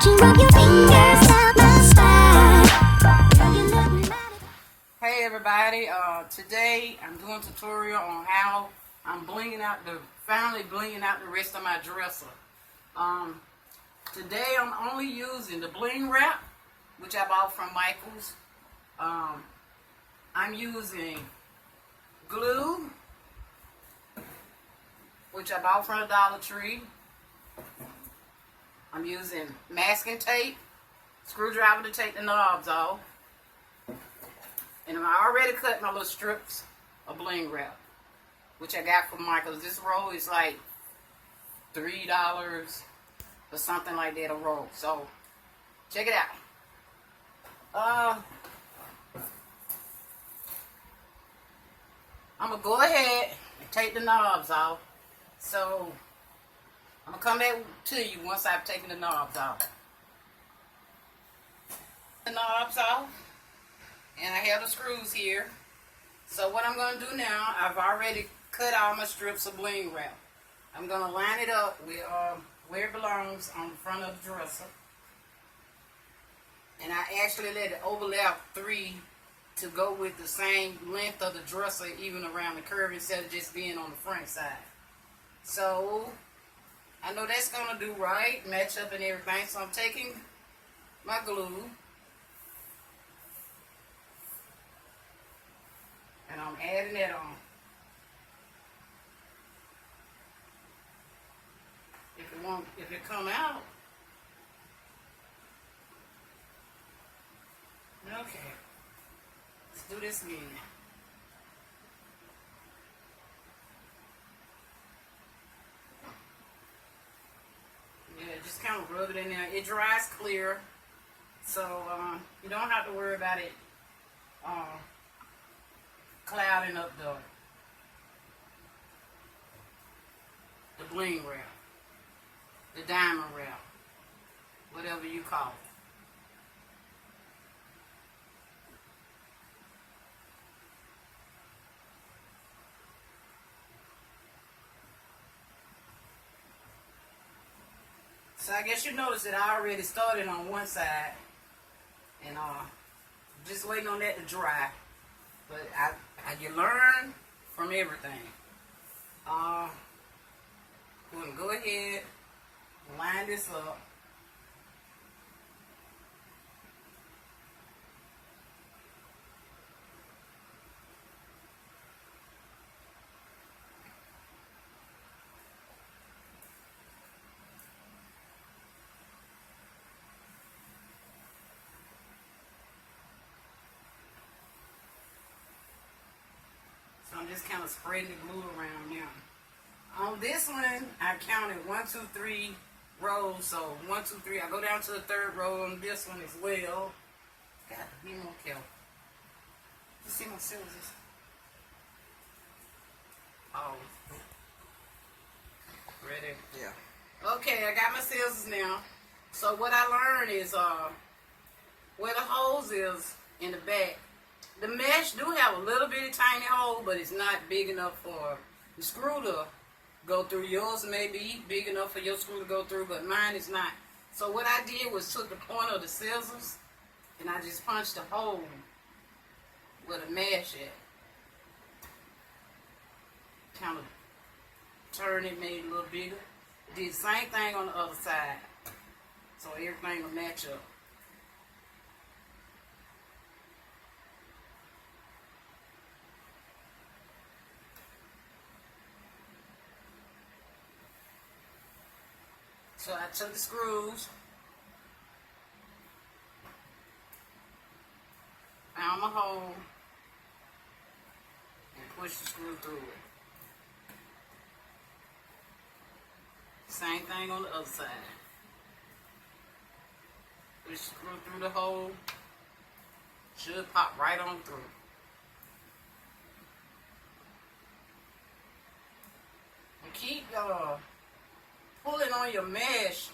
Hey everybody, today I'm doing a tutorial on how I'm finally blinging out the rest of my dresser. Today I'm only using the bling wrap, which I bought from Michael's. I'm using glue, which I bought from the Dollar Tree. I'm using masking tape, screwdriver to take the knobs off. And I already cut my little strips of bling wrap, which I got from Michael's. This roll is like $3 or something like that a roll. So check it out. I'm gonna go ahead and take the knobs off. So I'm gonna come back to you once I've taken the knobs off. The knobs off. And I have the screws here. So what I'm going to do now, I've already cut all my strips of bling wrap. I'm going to line it up with where it belongs on the front of the dresser. And I actually let it overlap 3 to go with the same length of the dresser, even around the curve, instead of just being on the front side. So I know that's going to do right, match up and everything. So I'm taking my glue. And I'm adding it on. If it come out. Okay. Let's do this again. Yeah, just kind of rub it in there. It dries clear. So you don't have to worry about it clouding up the bling wrap, the diamond wrap, whatever you call it. So I guess you noticed that I already started on one side and just waiting on that to dry. But you learn from everything. We're going to go ahead and line this up. So I'm just kind of spreading the glue around now. On this one, I counted 1, 2, 3 rows. So 1, 2, 3. I go down to the 3rd row on this one as well. Got to be more careful. You see my scissors? Oh. Ready? Yeah. Okay, I got my scissors now. So what I learned is where the holes is in the back. The mesh do have a little bitty tiny hole, but it's not big enough for the screw to go through. Yours may be big enough for your screw to go through, but mine is not. So what I did was took the point of the scissors and I just punched a hole where the mesh at. Kind of turned it, made it a little bigger. Did the same thing on the other side. So everything will match up. So I took the screws, found my hole, and pushed the screw through it. Same thing on the other side. Push the screw through the hole, should pop right on through. And keep pulling on your mesh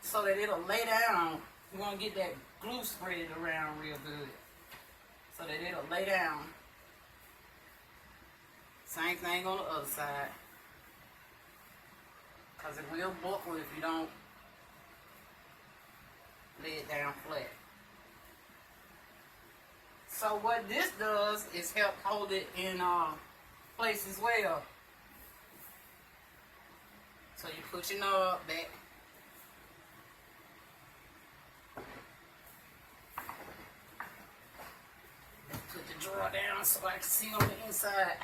so that it'll lay down. You want to get that glue spread around real good so that it'll lay down. Same thing on the other side, because it will buckle if you don't down flat. So what this does is help hold it in place as well. So you put your knob back. Put the drawer down so I can see on the inside.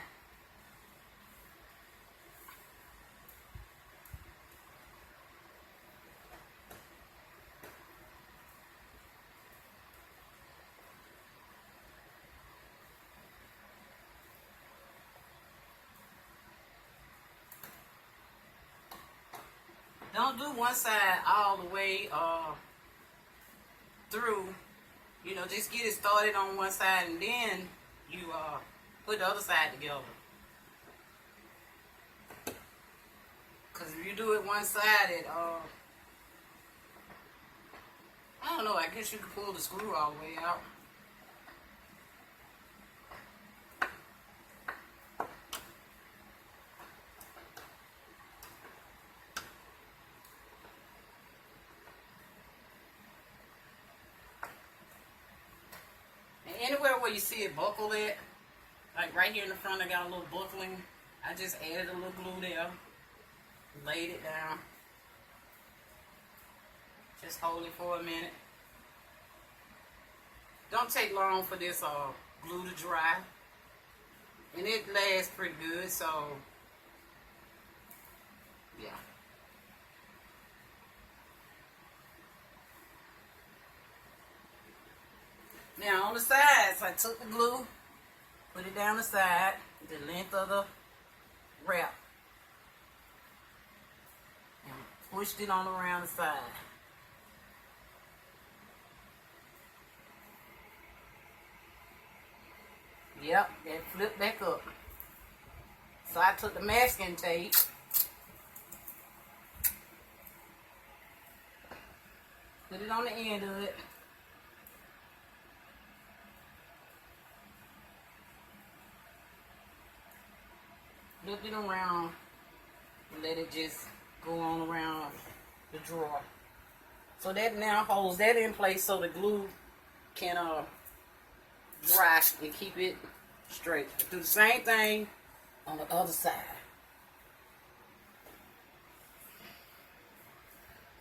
Don't do one side all the way through. You know, just get it started on one side and then you put the other side together. Because if you do it one sided, I don't know, I guess you could pull the screw all the way out. Anywhere where you see it buckle at, like right here in the front, I got a little buckling. I just added a little glue there, laid it down. Just hold it for a minute. Don't take long for this glue to dry, and it lasts pretty good. So yeah. Now on the sides, I took the glue, put it down the side, the length of the wrap, and pushed it on around the side. Yep, that flipped back up. So I took the masking tape, put it on the end of it. Flip it around and let it just go on around the drawer. So that now holds that in place so the glue can dry and keep it straight. Do the same thing on the other side.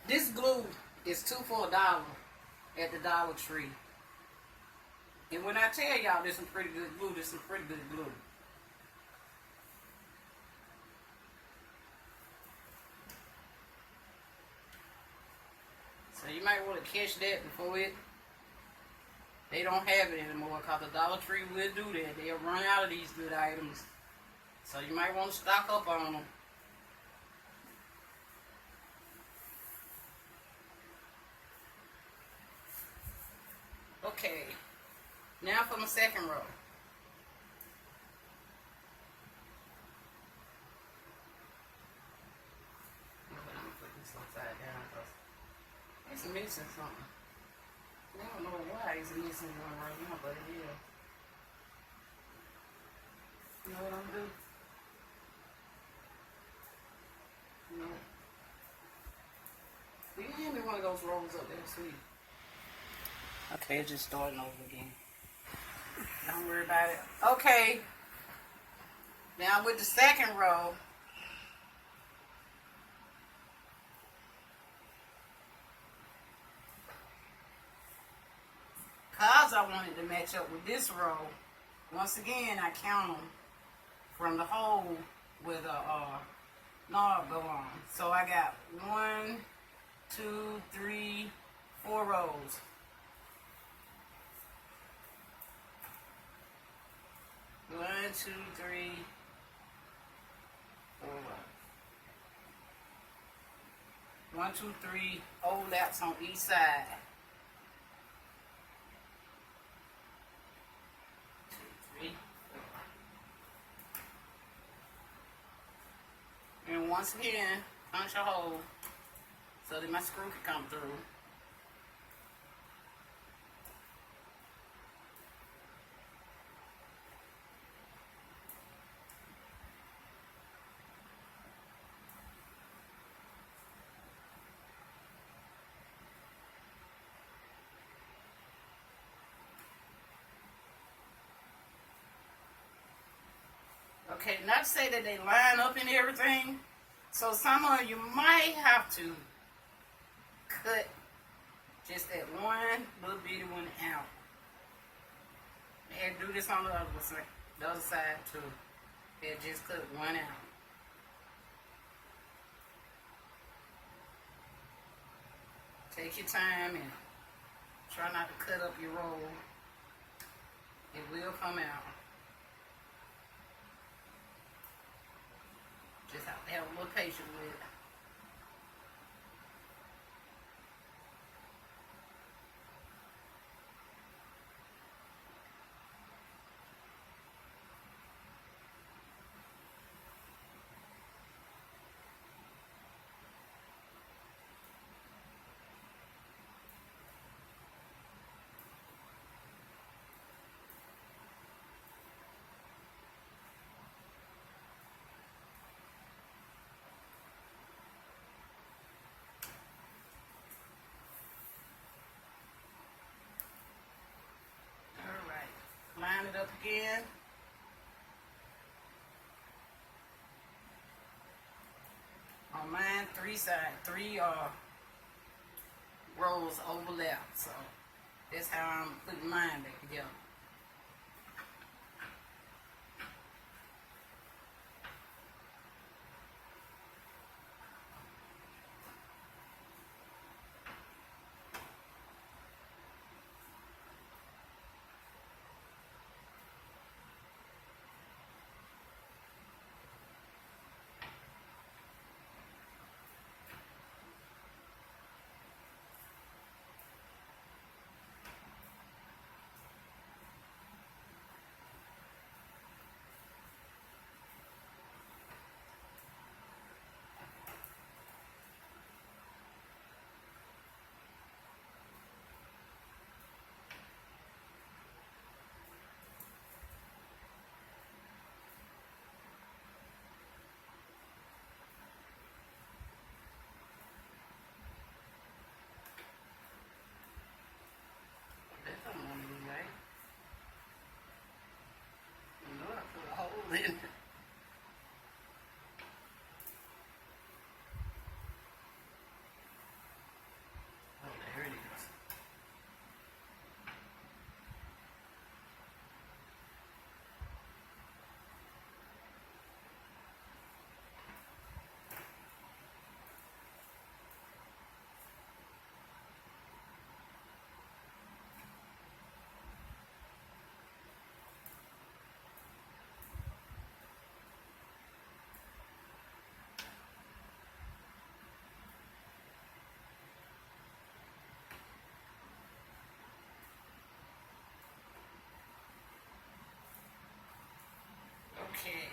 This glue is 2 for $1 at the Dollar Tree. And when I tell y'all there's some pretty good glue, there's some pretty good glue. So you might want to catch that before they don't have it anymore, because the Dollar Tree will do that. They'll run out of these good items. So you might want to stock up on them. Okay, now for my second row. I'm gonna put this upside down because it's missing something. I don't know why it's missing one right now, but it is. You know what I'm gonna do? No. You hand me one of those rolls up there, sweet. Okay, it's just starting over again. Don't worry about it. Okay. Now with the second row, because I wanted to match up with this row, once again I count them from the hole where the knob go on. So I got 1, 2, 3, 4 rows. 1, 2, 3, 4 rows. 1, 2, 3 overlaps on each side. 2, 3, 4. And once again, punch a hole so that my screw can come through. Okay, not to say that they line up and everything. So some of you might have to cut just that one little bitty one out. And do this on the other side too. And just cut one out. Take your time and try not to cut up your roll. It will come out. Just have to have a little patience with it. Line it up again. On mine, three rows overlap. So that's how I'm putting mine back together. Then oh, there it is. Okay.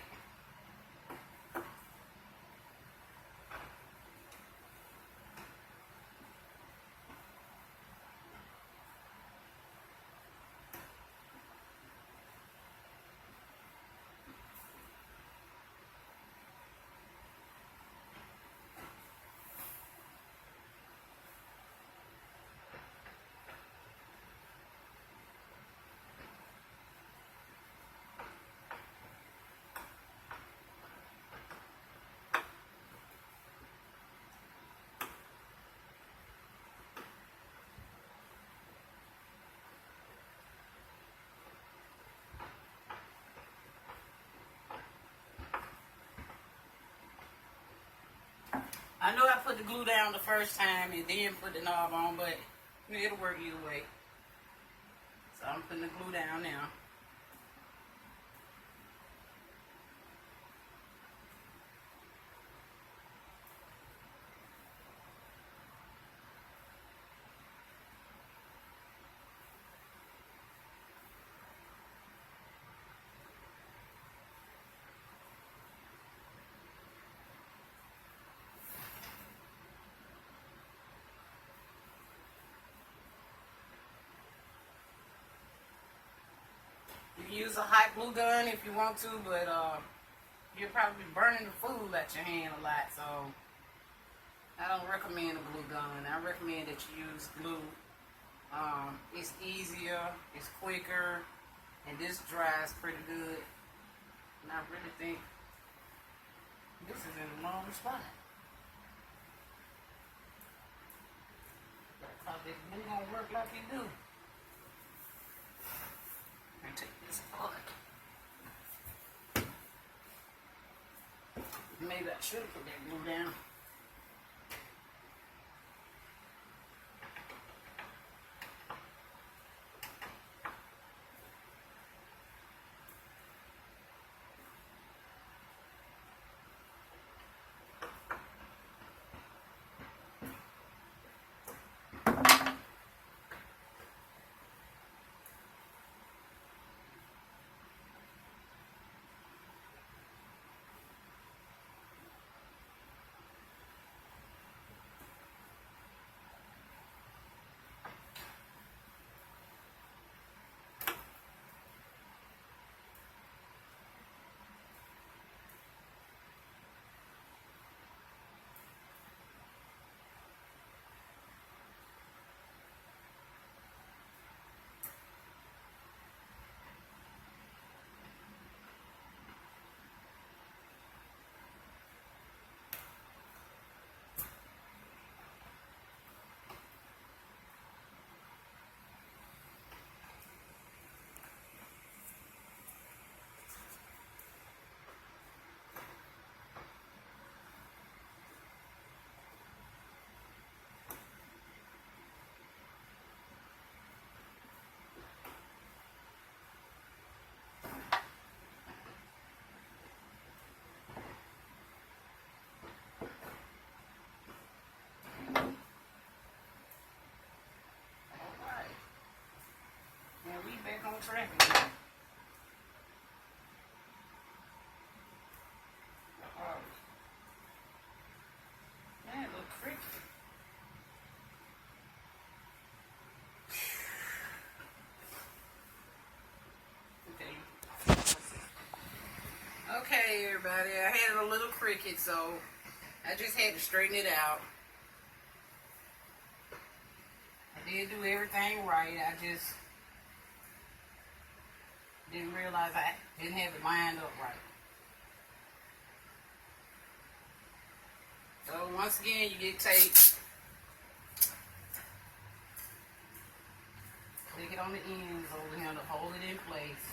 I know I put the glue down the first time and then put the knob on, but it'll work either way. So I'm putting the glue down now. You can use a hot glue gun if you want to, but you're probably burning the food at your hand a lot, so I don't recommend a glue gun. I recommend that you use glue. It's easier, it's quicker, and this dries pretty good And I really think this is in the wrong spot. Because this glue don't work like it do. Let me take this apart. Maybe I should have put that glue down. Back on track again. Man, it look cricket. Okay, everybody, I had a little cricket, so I just had to straighten it out. I did do everything right. I just didn't realize I didn't have it lined up right. So once again, you get tape. Stick it on the ends over here to hold it in place.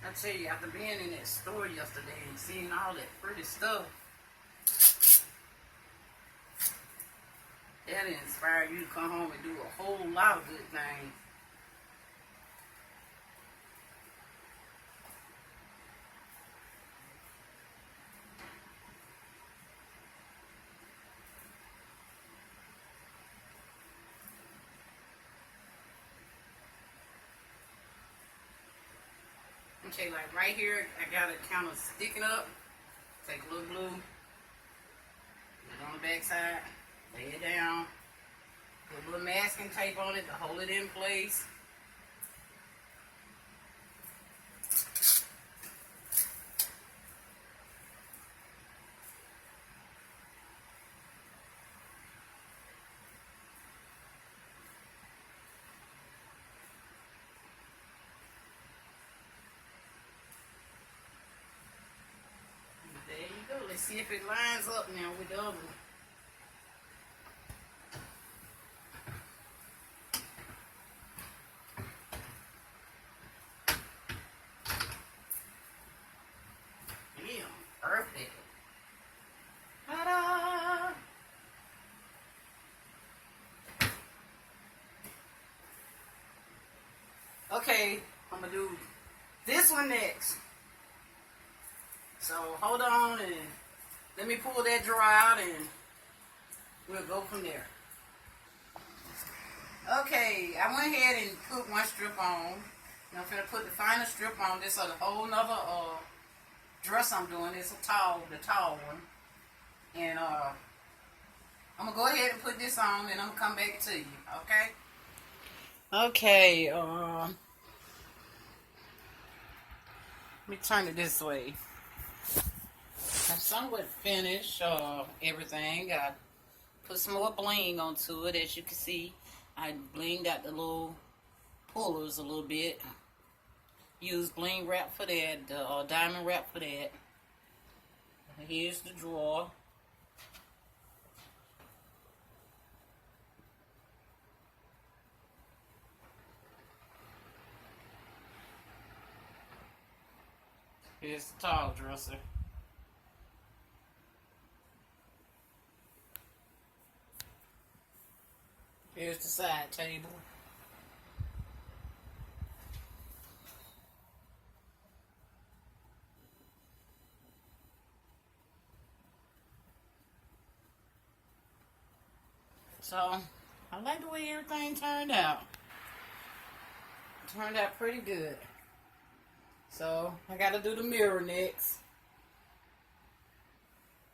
I tell you, after being in that store yesterday and seeing all that pretty stuff, that'll inspire you to come home and do a whole lot of good things. Okay, like right here, I got it kind of sticking up. Take a little glue, put it on the back side, lay it down, put a little masking tape on it to hold it in place. Let's see if it lines up now with the other one. Yeah, perfect. Ta-da! Okay, I'm gonna do this one next. So hold on and let me pull that drawer out and we'll go from there. Okay, I went ahead and put one strip on. Now I'm going to put the final strip on. This is a whole nother dress I'm doing. It's the tall one. And I'm going to go ahead and put this on and I'm going to come back to you, okay? Okay, me turn it this way. I'm somewhat finished everything. I put some more bling onto it. As you can see, I blinged out the little pullers a little bit. Use bling wrap for that, diamond wrap for that. Here's the drawer. Here's the towel dresser. Here's the side table. So, I like the way everything turned out. Turned out pretty good. So, I gotta do the mirror next.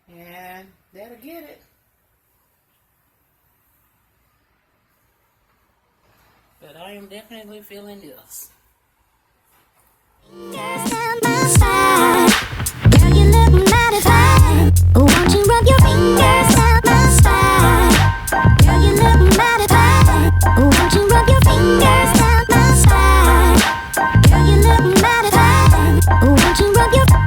And that'll get it. But I am definitely feeling this. Girl, you look mighty fine. Won't you rub your fingers down my spine? Girl, you look mighty fine. Won't you rub your fingers down my spine? Girl, you look mighty fine. Won't you rub your fingers.